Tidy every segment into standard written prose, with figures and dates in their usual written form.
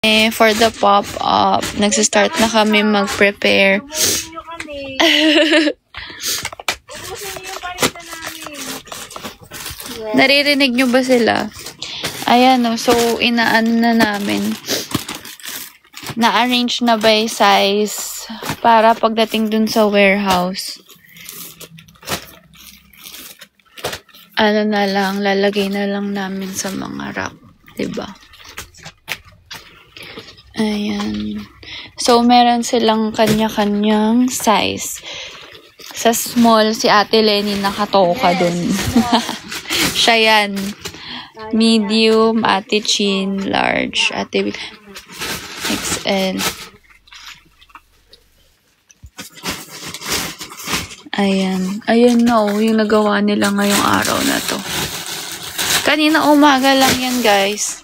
For the pop-up. Nagsistart na kami mag-prepare. Ubusin nyo kami. Ubusin nyo yung parinta namin. Yes. Naririnig nyo ba sila? Ayan o. So, inaan na namin. Na-arrange na by size para pagdating dun sa warehouse. Ano na lang, lalagay na lang namin sa mga rack. Diba? Ayan. So, meron silang kanya-kanyang size. Sa small, si Ate Lenny nakatoka dun. Siya yan. Medium, Ate Chin, large, Ate XL. Ayan. Ayan na yung nagawa nila ngayong araw na to. Kanina umaga lang yan, guys.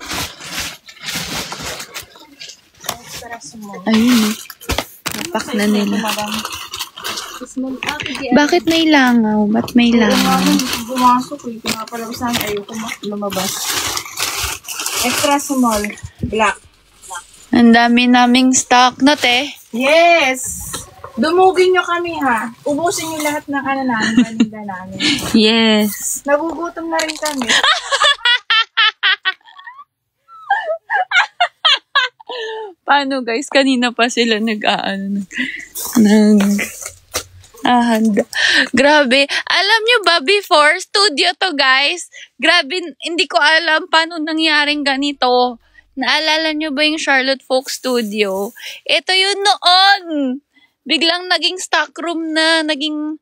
Ayun. Napak na nila. Bakit may langaw? Ba't may langaw? Bumasok eh. Kung nga pala saan ayoko lumabas. Extra small. Black. Ang dami naming stock na, te. Yes! Dumugin nyo kami ha. Ubusin nyo lahat ng namin, paninda namin. Yes. Nagugutom na rin kami. Paano guys? Kanina pa sila nag-ahanda. Grabe. Alam nyo ba before studio to guys? Grabe, hindi ko alam paano nangyaring ganito. Naalala nyo ba yung Charlotte Folk Studio? Ito yun noon. Biglang naging stockroom na, naging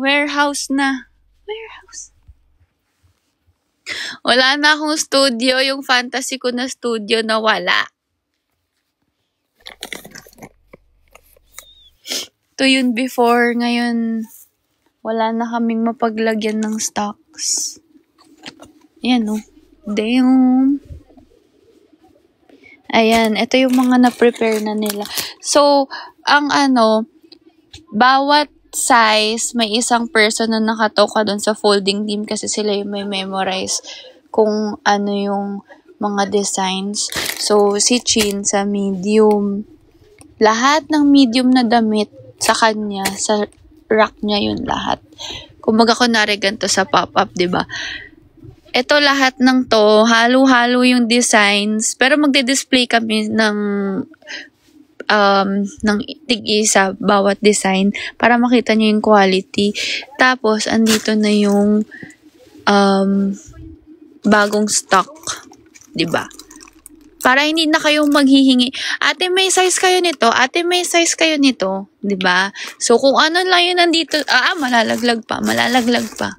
warehouse na. Warehouse. Wala na akong studio. Yung fantasy ko na studio na wala. Ito yun before. Ngayon, wala na kaming mapaglagyan ng stocks. Ayan o. Damn. Ayan. Ito yung mga na-prepare na nila. So, ang bawat size, may isang person na nakatoka doon sa folding team kasi sila yung may memorize kung ano yung mga designs. So, si Chin sa medium. Lahat ng medium na damit sa kanya, sa rack niya yun lahat. Kumbaga kunwari ganito sa pop-up, diba? Ito lahat ng to, halo-halo yung designs. Pero magde-display kami ng tig-isa bawat design para makita nyo yung quality. Tapos, andito na yung bagong stock. Diba? Para hindi na kayong maghihingi. Ate, may size kayo nito. Ate, may size kayo nito. Diba? So, kung ano lang yun nandito, malalaglag pa. Malalaglag pa.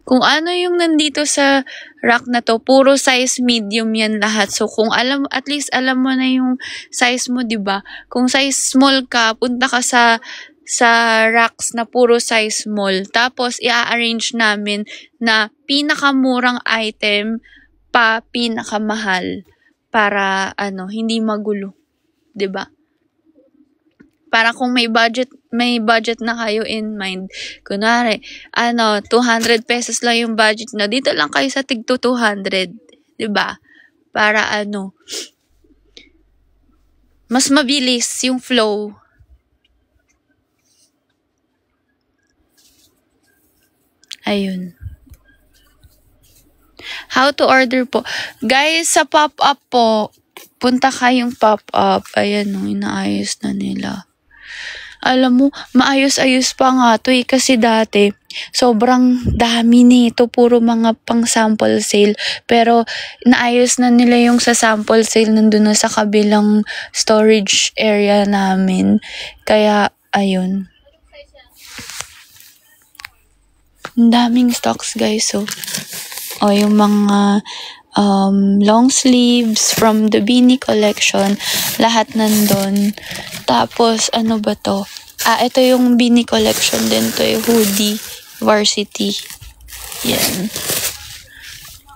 Kung ano yung nandito sa rack na to, puro size medium yan lahat. So, kung at least alam mo na yung size mo, diba? Kung size small ka, punta ka sa racks na puro size small. Tapos, i-arrange namin na pinakamurang item pa pinakamahal para, hindi magulo. Diba? Para kung may budget na kayo in mind. Kunwari, 200 pesos lang yung budget na. Dito lang kayo sa tig 200. Diba? Para mas mabilis yung flow. Ayun. How to order po. Guys, sa pop-up po, punta kayong pop-up. Ayan, inaayos na nila. Alam mo, maayos-ayos pa nga to kasi dati, sobrang dami nito, puro mga pang sample sale. Pero, naayos na nila yung sa sample sale nandun na sa kabilang storage area namin. Kaya, ayun. Ang daming stocks, guys. So, yung mga long sleeves from the Beanie collection, lahat nandun. Tapos, ano ba to? Ito yung Beanie collection din to, yung hoodie, varsity. Yan.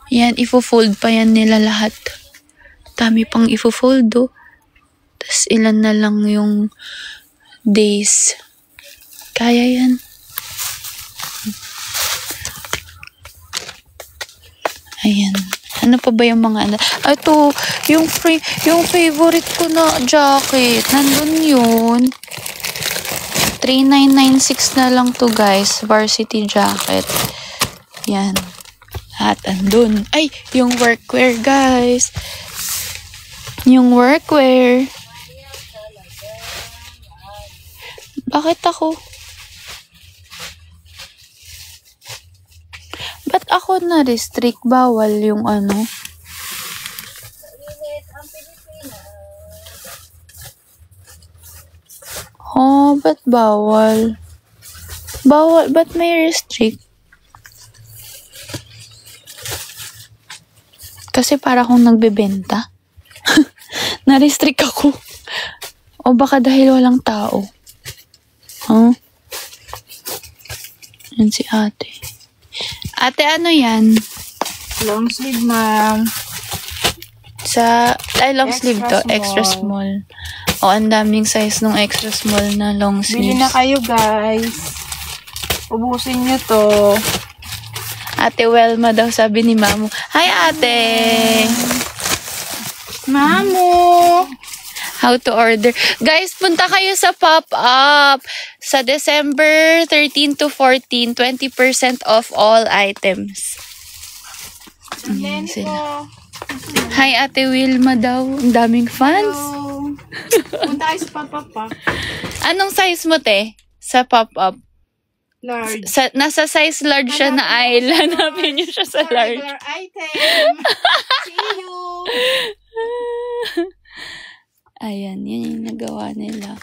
Yan, ifo-fold pa yan nila lahat. Dami pang ifo-fold, oh. Tapos, ilan na lang yung days. Kaya yan. Ayan. Ano pa ba yung mga ano? Ito, yung favorite ko na jacket. Nandun yun. 3,996 na lang to guys. Varsity jacket. Yan. At andun. Ay, yung workwear guys. Yung workwear. Bakit ako? Ba't ako na-restrict? Bawal yung ano? Oh, ba't bawal? Bawal, ba't may restrict? Kasi para akong nagbebenta. Na-restrict ako. O baka dahil walang tao. Huh? Yan si ate. Ate, ano yan? Long sleeve, ma'am. Long sleeve to. Extra Extra small. O, ang daming size ng extra small na long sleeves. Bili na kayo, guys. Ubusin nyo to. Ate Welma daw, sabi ni Mamu. Hi, ate! Mamu! How to order. Guys, punta kayo sa pop-up. Sa December 13 to 14, 20% off all items. Ayan sila. Hi, Ate Wilma daw. Ang daming fans. Hello. Punta kayo sa pop-up, pa. Anong size mo, te? Sa pop-up? Large. Nasa size large siya na aisle. Hanapin niyo siya sa large. Regular item. See you. Ayan, yan yung nagawa nila.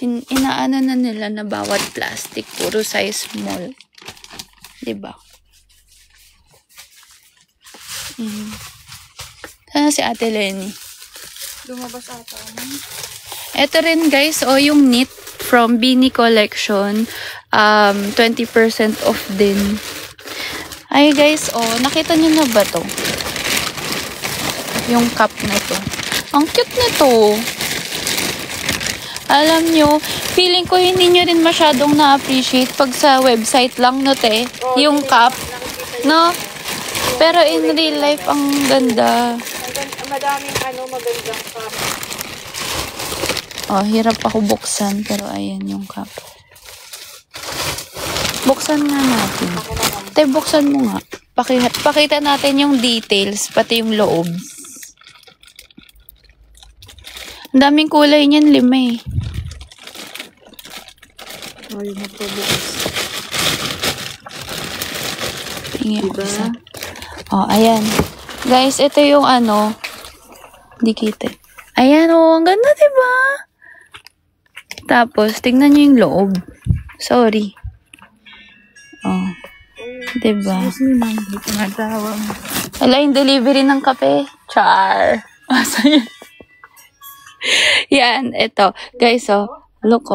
Inaano na nila na bawat plastic, puro size small. Diba? Sana si Ate Lenny. Lumabas ata. Ito rin guys, yung knit from Beanie Collection. 20% off din. Ay guys, nakita niyo na ba to? Yung cup na to. Ang cute nito. Alam nyo, feeling ko hindi nyo rin masyadong na-appreciate pag sa website lang, no, te? Yung cup, no? Pero in real life, ang ganda. Madaming magandang cup. Hirap ako buksan, pero ayan yung cup. Buksan nga natin. Te, buksan mo nga. Pakita natin yung details, pati yung loob. Ang daming kulay niyan, 5 eh. Yung napabukas. Tingin ko isa. Ayan. Guys, ito yung di kita. Ayan, ang ganda, diba? Tapos, tingnan nyo yung loob. Sorry. Diba? Excuse me, ma'am. Hindi ko matawag. Wala yung delivery ng kape. Char. Asa yan? Yan, ito. Guys, look,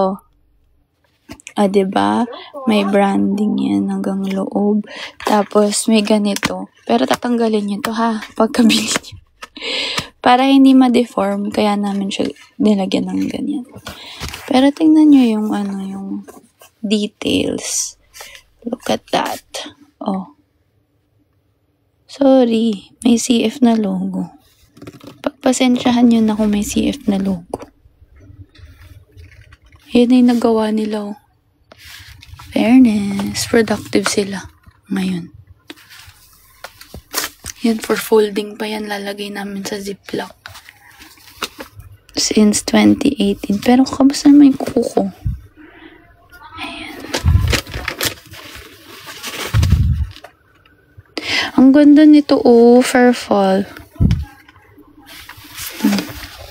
diba? May branding yan hanggang loob. Tapos, may ganito. Pero tatanggalin nyo to, ha? Pagkabili nyo. Para hindi ma-deform, kaya namin siya nilagyan ng ganyan. Pero tingnan nyo yung yung details. Look at that. Sorry. May CF na logo. Pagpasensyahan nyo na kung may CF na logo. Yan ay nagawa nila. Fairness. Productive sila. Ngayon. Yan, for folding pa yan. Lalagay namin sa ziplock. Since 2018. Pero kamusta naman yung kuko ko? Ayan. Ang ganda nito, fair fall.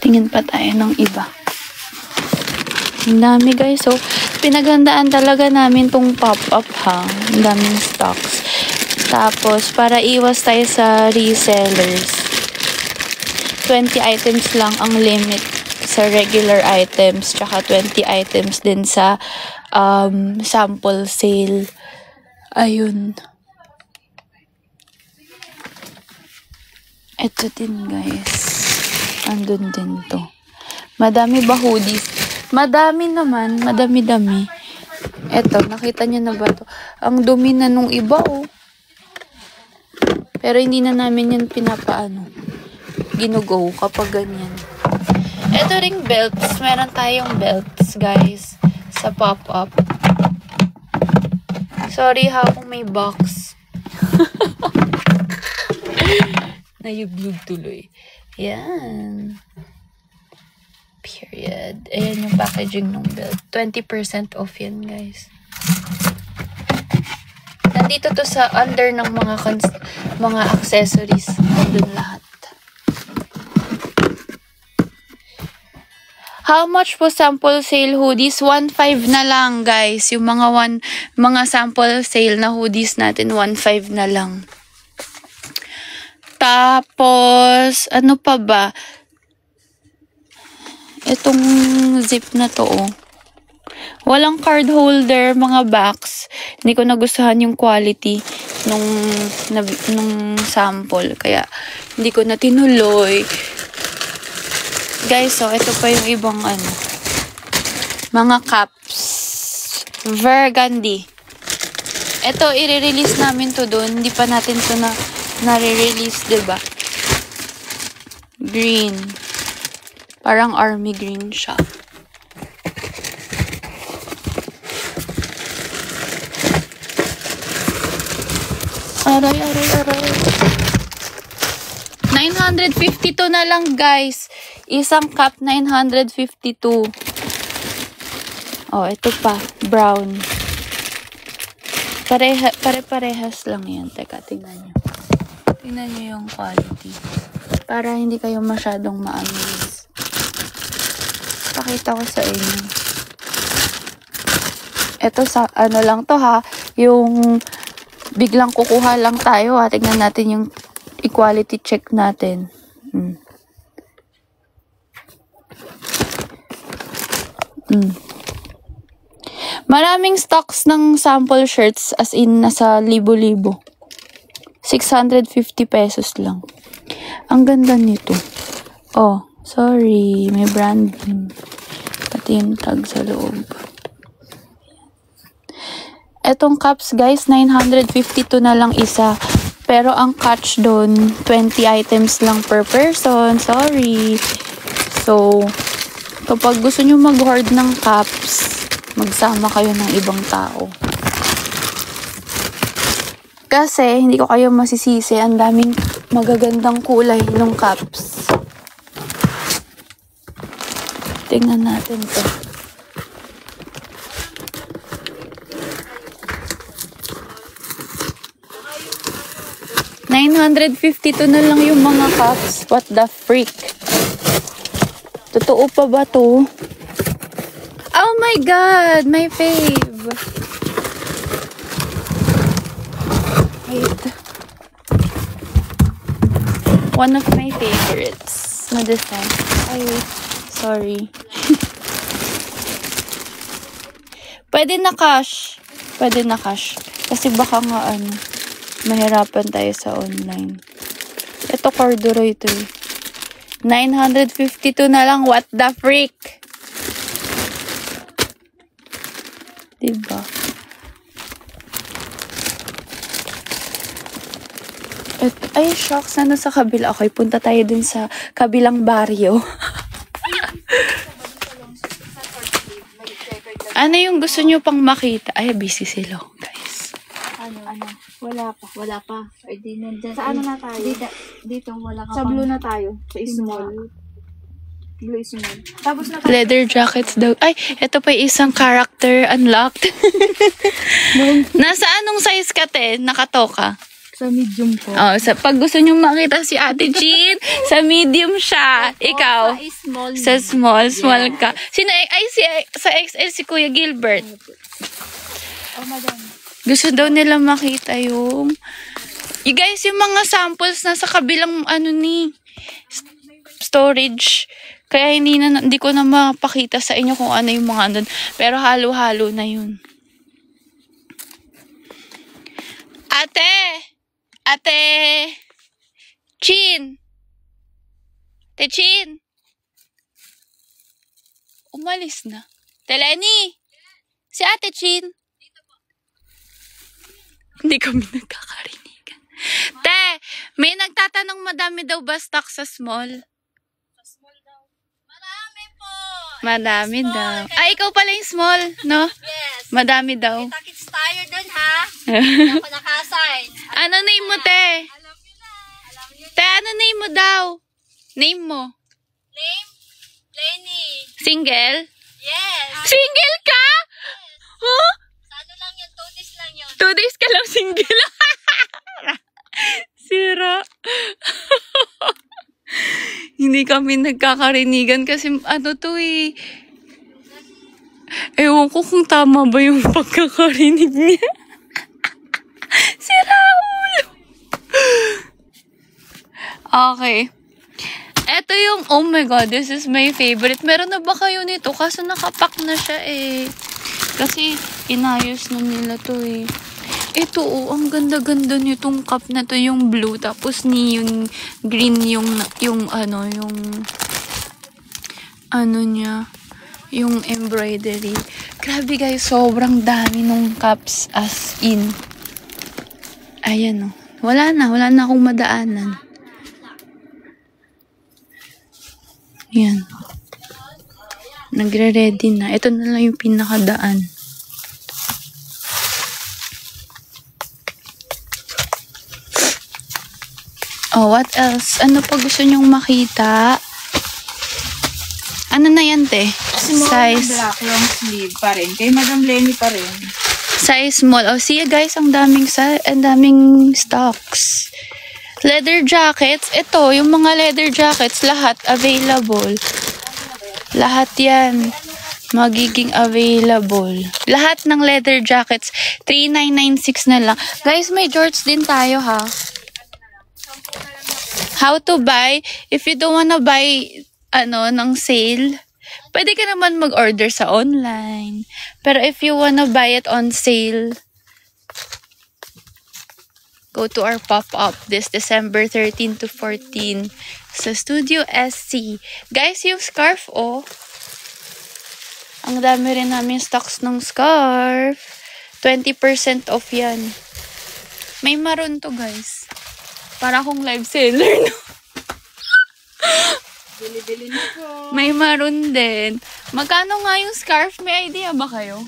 Tingin pa tayo ng iba. Ang dami guys, pinagandaan talaga namin tong pop-up, ha. Ang daming stocks. Tapos, para iwas tayo sa resellers, 20 items lang ang limit sa regular items, tsaka 20 items din sa sample sale. Ayun. Ito din guys. Andun din to. Madami ba hoodies? Madami naman. Madami-dami. Eto, nakita niyo na ba to? Ang dumi na nung iba, Pero hindi na namin yan ginugo kapag ganyan. Ito ring belts. Meron tayong belts, guys. Sa pop-up. Sorry ha kung may box. Nayublog tuloy. Yan. Period. Ayan yung packaging ng belt. 20% off yan, guys. Nandito to sa under ng mga accessories. Nandun lahat. How much po sample sale hoodies? 1.5 na lang, guys. Yung mga sample sale na hoodies natin, 1.5 na lang. Tapos, ano pa ba? Itong zip na to, oh. Walang card holder, mga box. Hindi ko nagustuhan yung quality nung sample. Kaya, hindi ko na tinuloy. Guys, so, ito pa yung ibang mga caps. Burgundy. Ito, i-release namin to doon. Hindi pa natin to na-release, diba? Green. Parang army green siya. Aray. 952 na lang, guys. Isang cup, 952. Oh, ito pa. Brown. Pare-parehas lang yan. Teka, tingnan nyo. Tingnan nyo yung quality. Para hindi kayo masyadong ma-amaze. Pakita ko sa inyo. Ito sa, lang to ha. Yung biglang kukuha lang tayo ha. Tingnan natin yung equality check natin. Maraming stocks ng sample shirts, as in nasa libo-libo. 650 pesos lang. Ang ganda nito. Oh, sorry, may branding. Pati yung tag sa loob. Etong cups, guys, 952 na lang isa. Pero ang catch doon, 20 items lang per person. Sorry. So, kapag gusto nyo mag-hoard ng cups, magsama kayo ng ibang tao. Kasi, hindi ko kayo masisisi. Ang daming magagandang kulay ng cups. Tingnan natin to. $952 na lang yung mga cups. What the freak? Totoo pa ba to? Oh my God! My fave! Wait. One of my favorites na design. Ay, wait. Sorry. Pwede na cash. Pwede na cash. Kasi baka nga mahirapan tayo sa online. Ito corduroy ito eh. 952 na lang. What the freak? Diba? Ay, shucks. Ano sa kabila? Okay, punta tayo dun sa kabilang baryo. Ano yung gusto nyo pang makita? Ay, busy sila, guys. Wala pa. Ay, di nandyan. Sa ano na tayo? Dito wala ka Sa pang- blue na tayo. Sa small. Blue is small. Tapos na tayo. Leather jackets daw. Ay, ito pa yung isang character unlocked. Nasa anong size ka, te? Nakatoka? Sa medium po. Oh, pag gusto nyo makita si Ate Jean, sa medium siya. Ikaw? small. Sa small ka. Sino, sa XL si Kuya Gilbert. Oh, madam. Gusto daw nila makita yung... You guys, yung mga samples na sa kabilang storage. Kaya hindi ko na mapakita sa inyo kung ano yung mga andun. Pero halo-halo na yun. Ate Chin! Ate Chin! Umalis na. Teleni! Si Ate Chin! Hindi kami nagkakarinigan. Te, may nagtatanong madami daw ba stock sa small? Marami po. Madami daw. Ay, ikaw pala yung small, no? Yes. Madami daw. Takits tayo dun, ha? Hindi ako nakasign. Ano name mo, te? Alam niyo na. Alam niyo Te, ano name mo daw? Name mo? name? Lenny. Single? Yes. Single ka? Huh? Sa ano lang yun? 2 days lang yun. 2 days ka lang single. Sira. Hindi kami nagkakarinigan kasi ano to eh. Ewan ko kung tama ba yung pagkakarinig niya. Sira ulo. Okay. Eto yung, oh my god, this is my favorite. Meron na ba kayo nito? Kaso nakapack na siya eh. Kasi inayos na nila to eh. Ito oh, ang ganda-ganda nitong cup na to, yung blue, tapos neon green yung niya, yung embroidery. Grabe guys, sobrang dami nung cups as in. Ayan oh. Wala na akong madaanan. Yan. Nagre-ready na. Ito na lang yung pinakadaan. Oh, what else? Ano pa gusto nyong makita? Ano na yan, te? Small Size. na black long sleeve pa rin. Kay Madam Lenny pa rin. Size small. Oh, see guys, ang daming stocks. Leather jackets. Ito, yung mga leather jackets, lahat available. Lahat yan. Magiging available. Lahat ng leather jackets, 3,996 na lang. Guys, may jorts din tayo, ha? How to buy? If you don't wanna buy, ng sale, pwede ka naman mag-order sa online. Pero if you wanna buy it on sale, go to our pop-up this December 13 to 14 sa Studio SC. Guys, yung scarf, oh. Ang dami rin namin stocks ng scarf. 20% off yan. May maroon to, guys. Para akong live seller, no? Bili-bili na po. May maroon din. Magkano nga yung scarf? May idea ba kayo?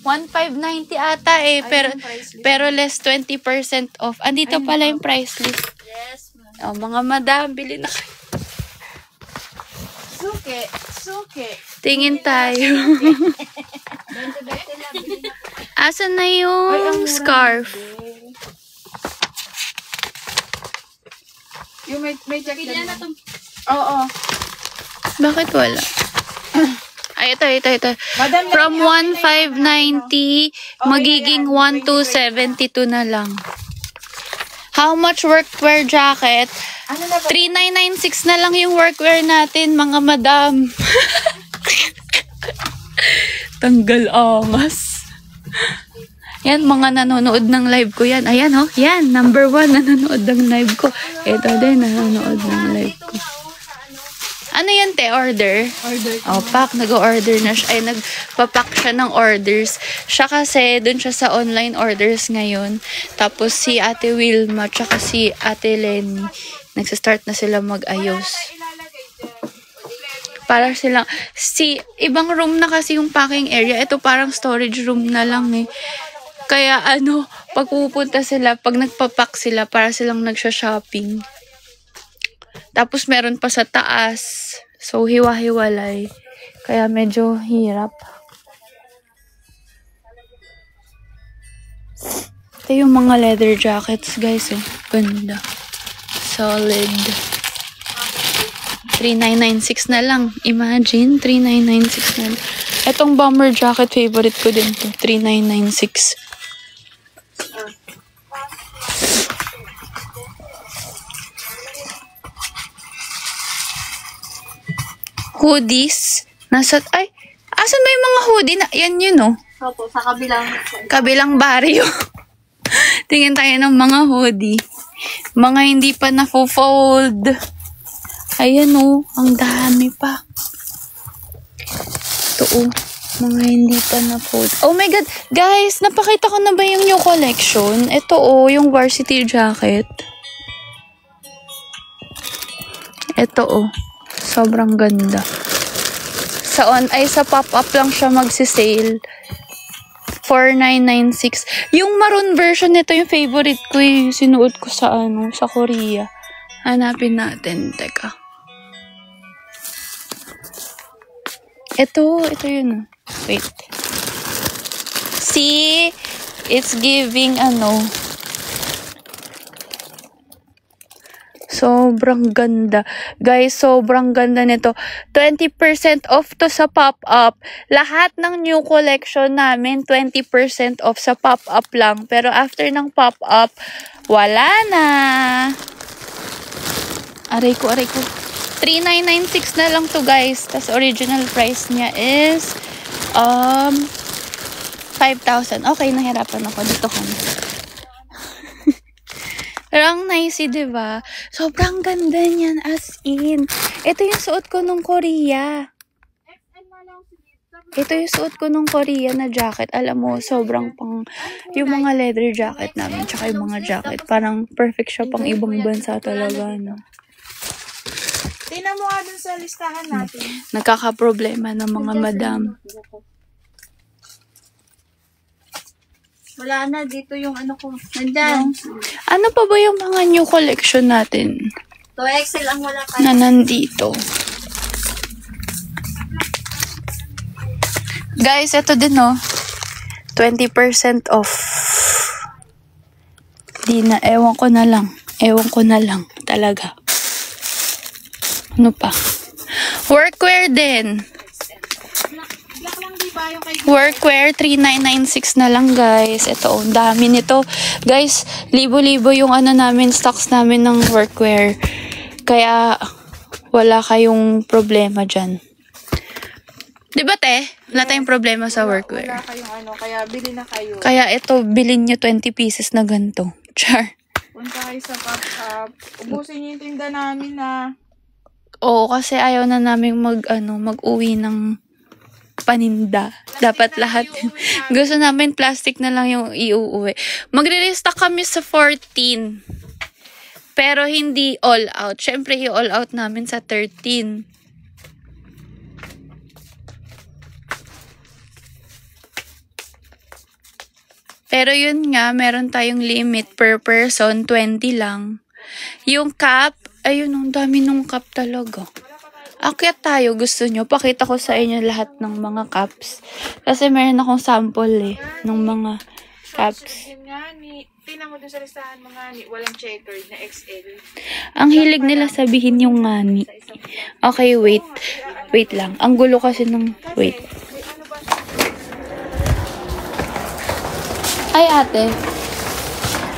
1,590 ata eh. Pero less 20% off. Andito pala yung price list. Yes, ma'am. Oh, mga madam, bili na kayo. Suke. Tingin tayo. Asan na yung scarf? Yung may jacket na to. Oo. Bakit wala? Ay, ito. Madam, From 1,590, magiging 1,272 na lang. How much workwear jacket? Ano na ba? 3,996 na lang yung workwear natin, mga madam. Tanggal angas. Yan, mga nanonood ng live ko yan. Ayan, oh. Yan, number 1 nanonood ng live ko. Ito din, nanonood ng live ko. Ano yan, te? Order? Order. Oh, pack. Nag-order na siya. Ay, nagpapack siya ng orders. Siya kasi, dun siya sa online orders ngayon. Tapos si Ate Wilma, tsaka si Ate Lenny, nagsastart na sila mag-ayos. Para silang, ibang room na kasi yung packing area. Ito parang storage room na lang eh. Kaya pag pupunta sila, pag nagpapack sila, para silang nagsha-shopping. Tapos meron pa sa taas. So, hiwa-hiwalay. Kaya medyo hirap. Ito yung mga leather jackets, guys. Oh. Ganda. Solid. 3,996 na lang. Imagine, 3,996 na lang. Itong bomber jacket, favorite ko din to. 3,996. Hoodies. Asan ba yung mga hoodie? Yan yun, oh. Opo, sa Kabilang baryo. Tingin tayo ng mga hoodie. Mga hindi pa na-fold. Ayan, oh. Ang dami pa. Ito, oh. Mga hindi pa na-post. Oh my God! Guys, napakita ko na ba yung new collection? Ito yung varsity jacket. Ito sobrang ganda. Sa pop-up lang siya magsisale. 4,996. Yung maroon version nito yung favorite ko sinuot ko sa sa Korea. Hanapin natin. Teka. Ito yun. Wait. See? It's giving sobrang ganda. Guys, sobrang ganda nito. 20% off to sa pop-up. Lahat ng new collection namin, 20% off sa pop-up lang. Pero after ng pop-up, wala na. Aray ko. 3,996 na lang to, guys. Tas original price niya is 5,000. Okay, nahirapan ako. Dito ka na. Pero ang nice, diba? Sobrang ganda niyan, as in. Ito yung suot ko nung Korea. Ito yung suot ko nung Korea na jacket. Alam mo, sobrang yung mga leather jacket namin, tsaka yung mga jacket. Parang perfect siya pang ibang bansa talaga, no? Tingnan mo nga dun sa listahan natin. Nagkakaproblema ng mga madam. Wala na, dito yung ko. Nandyan. Ano pa ba yung mga new collection natin? 2XL ang wala pa. Na nandito. Guys, ito din 20% off. Ewan ko na lang. Talaga. Ano pa? Workwear din. Workwear, 3,996 na lang, guys. Ito, ang dami nito. Guys, libo-libo yung namin, stocks namin ng workwear. Kaya, wala kayong problema dyan. Diba, te? Wala tayong problema sa workwear. Wala kayong kaya bili na kayo. Kaya ito, bilhin nyo 20 pieces na ganito. Char. Punta kayo sa pop-up. Ubusin nyo yung tinda namin Oo, kasi ayaw na namin mag-uwi ng paninda. Dapat lahat. Gusto namin plastic na lang yung iuuwi. Magre-restock kami sa 14. Pero hindi all out. Syempre, i-all out namin sa 13. Pero yun nga, meron tayong limit per person, 20 lang. Yung cap, ayun, ang dami nung cap talaga. Akyat tayo, gusto nyo? Pakita ko sa inyo lahat ng mga caps. Kasi meron akong sample ng mga caps. Tingnan mo dun sa listahan mga walang checkered na XL. Ang hilig nila sabihin yung ngani. Okay, wait. Wait lang. Ang gulo kasi ng... Wait. Ay, ate.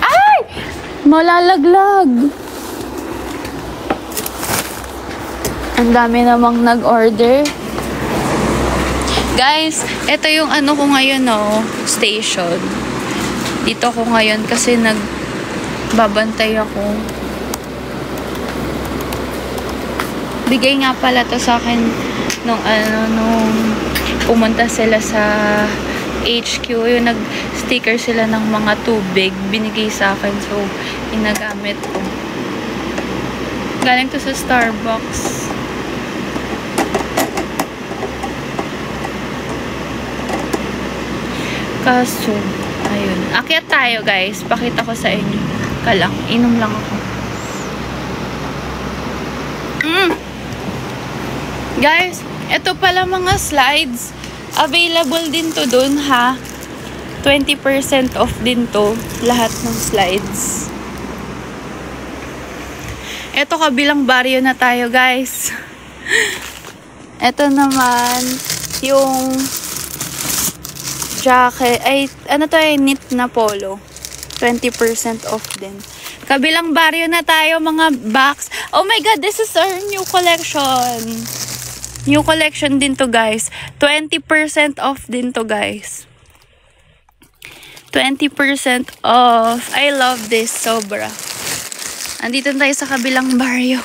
Ay! Malalaglag. Ang dami namang nag-order. Guys, ito yung ko ngayon, station. Dito ko ngayon kasi nagbabantay ako. Bigay nga pala to sa akin nung pumunta sila sa HQ. Yung nag-sticker sila ng mga tubig. Binigay sa akin. So, ginagamit ko. Galing to sa Starbucks. Kaso, ayun. Akyat tayo, guys. Pakita ko sa inyo. Kalang. Inom lang ako. Guys, ito pala mga slides. Available din to dun, ha? 20% off din to. Lahat ng slides. Ito, kabilang baryo na tayo, guys. Ito naman, yung jacket, knit na polo. 20% off din. Kabilang baryo na tayo, mga box. Oh my God, this is our new collection. New collection din to, guys. 20% off din to, guys. 20% off. I love this, sobra. Andito tayo sa kabilang baryo.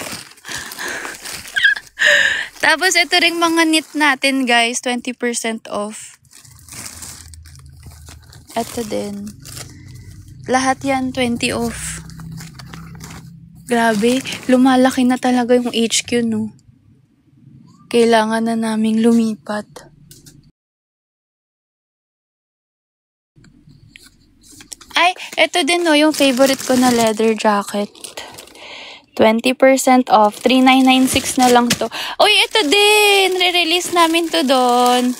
Tapos, ito ring mga knit natin, guys. 20% off. Ito din. Lahat yan, 20 off. Grabe, lumalaki na talaga yung HQ, no? Kailangan na naming lumipat. Ay, ito din, no, yung favorite ko na leather jacket. 20% off. 3,996 na lang to. Uy, ito din! Re-release namin to doon.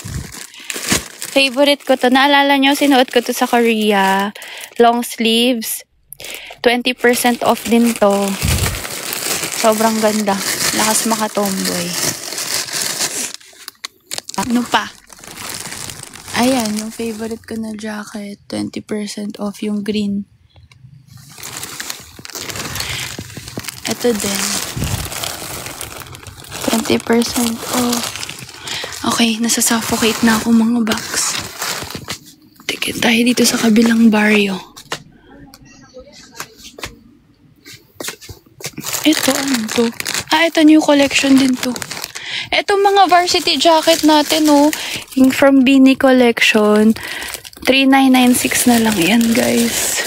Favorite ko to. Naalala nyo, sinuot ko to sa Korea. Long sleeves. 20% off din to. Sobrang ganda. Lakas makatomboy. Ano pa? Ayan, yung favorite ko na jacket. 20% off yung green. Ito din. 20% off. Okay, nasasuffocate na ako mga box. Tikit tayo dito sa kabilang barrio. Ito, ano to? Ito new collection din to. Ito mga varsity jacket natin, oh. Yung from Beanie Collection. 3,996 na lang yan, guys.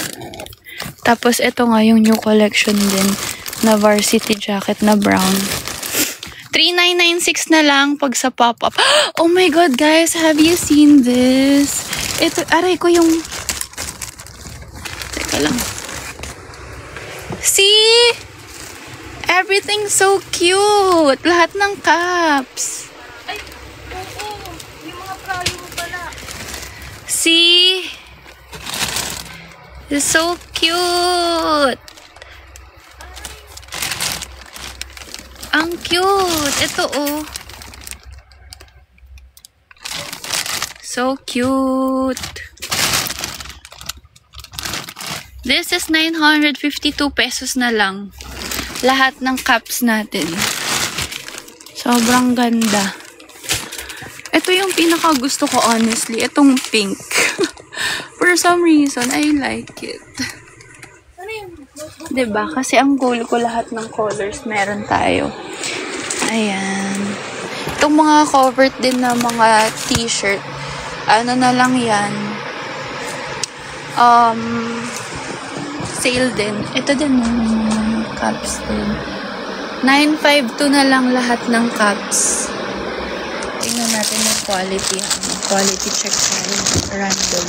Tapos, ito nga yung new collection din na varsity jacket na brown. 3,996 na lang pag sa pop-up. Oh my God, guys! Have you seen this? Ito, aray ko yung... Teka lang. See? Everything's so cute! Lahat ng caps. Ay, oo. Yung mga pralo mo pala. See? It's so cute! Ang cute! Ito, oh. So cute! This is 952 pesos na lang. Lahat ng caps natin. Sobrang ganda. Ito yung pinaka gusto ko, honestly. Itong pink. For some reason, I like it. Ano yun? Diba? Kasi ang goal ko lahat ng colors meron tayo. Ayan. Itong mga covered din na mga t-shirt. Ano na lang yan. Sale din. Ito din yung caps din. 952 na lang lahat ng caps. Tingnan natin yung quality. Quality check tayo. Random.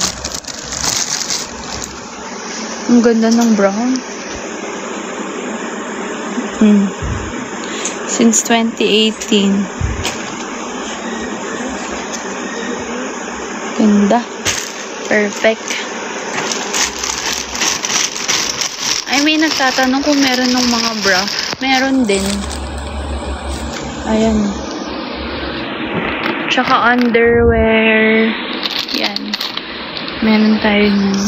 Ang ganda ng brown. Since 2018. Ganda. Perfect. Ay, may nagtatanong kung meron ng mga bra. Meron din. Ayan. Tsaka underwear. Yan. Meron tayo nun.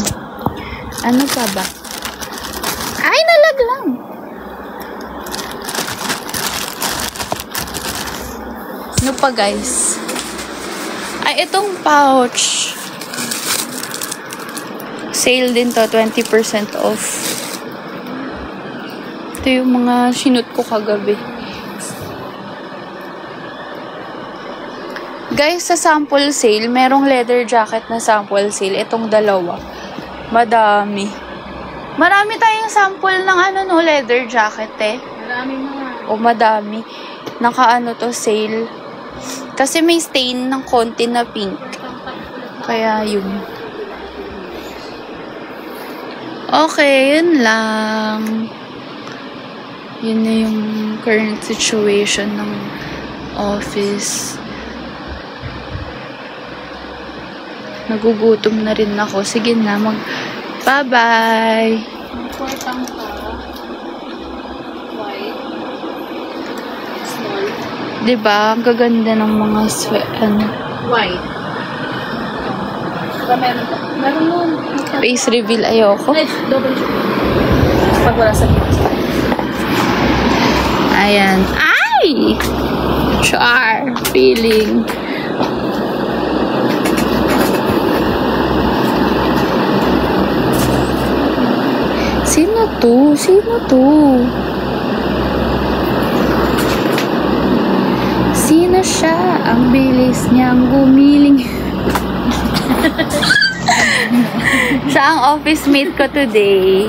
Ano pa ba? Ay, nalaglang! Ano pa, guys? Ay, itong pouch. Sale din to, 20% off. Ito yung mga sinut ko kagabi. Guys, sa sample sale, merong leather jacket na sample sale. Itong dalawa. Madami. Marami tayong sample ng leather jacket eh. Marami mga. O madami. Naka to, sale. Kasi may stain ng konti na pink. Kaya yun. Okay, yun lang. Yun na yung current situation ng office. Nagugutom na rin ako. Sige na, bye-bye! Important ka. White. Small. Diba? Ang gaganda ng mga White. Diba meron ka? Meron nun. face reveal. Ayoko. Ay, double check. Pag wala sa Ayan. Ay! Char! Feeling. Sino to? Sino to? Sino na siya. Ang bilis niyang gumiling. Siya ang office mate ko today.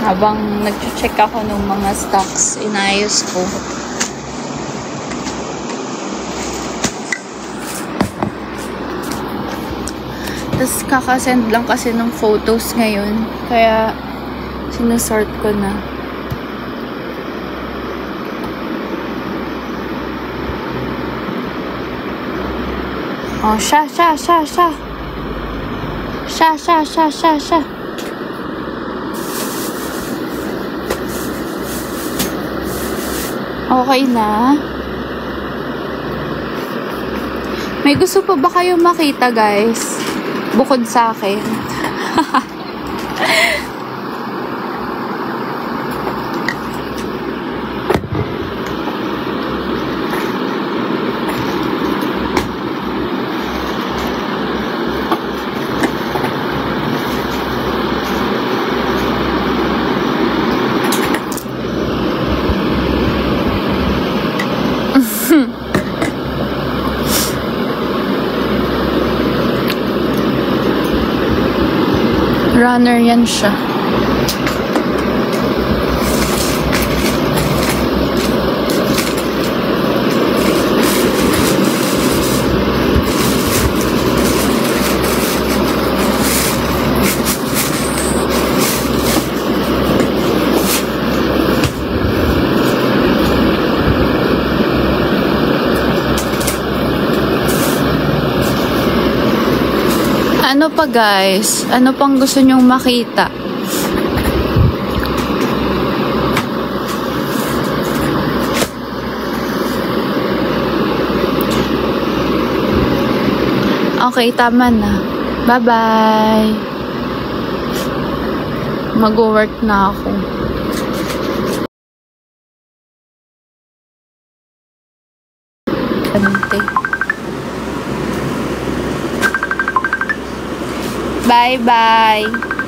Habang nag-check ako ng mga stocks, inayos ko. Tapos kakasend lang kasi ng photos ngayon. Kaya sinusort ko na. Oh, siya. Okay na. May gusto pa ba kayo makita, guys? Bukod sa akin. Runner yan siya. Ano pa guys? Ano pang gusto nyong makita? Okay, tama na. Bye-bye. Mag-work na ako. Ante. Bye-bye.